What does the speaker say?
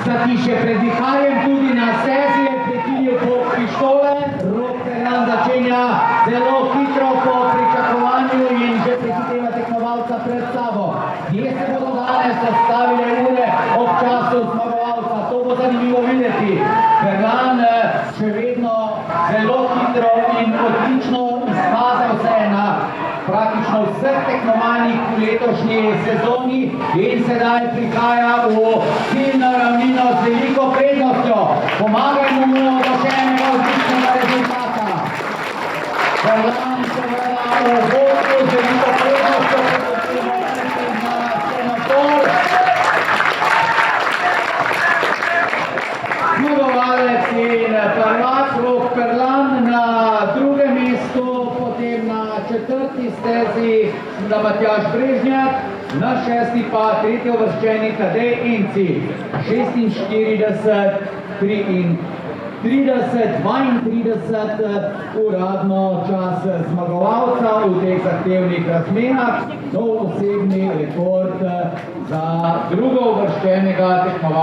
Zatiše pred viharjem tudi na stezi je prekinil pok pištole. Rok Perlan začenja zelo hitro po pričakovanju in že prehiteva tekmovalca pred sabo. Kje se bodo danes ostavile ure ob času zmagovalca? To bo zanimivo videti. Perlan še vedno zelo hitro in odlično izkazal se na praktično vseh tekmovanjih v letošnji sezoni in sedaj prihaja v ciljno ravnino z veliko prednostjo. Pomagajmo mu do še enega odličnega rezultata. Perlan seveda v vodstvu z veliko prednostjo na semafor. Zmagovalec in prvak Rok Perlan na drugem mestu, potem na četrti stezi Matjaž Brežnjak, na šesti pa tretji uvrščeni Tadej Enci. 46, 33, 32 uradno čas zmagovalca v teh zahtevnih razmerah. Nov osebni rekord za drugo uvrščenega tekmovalca.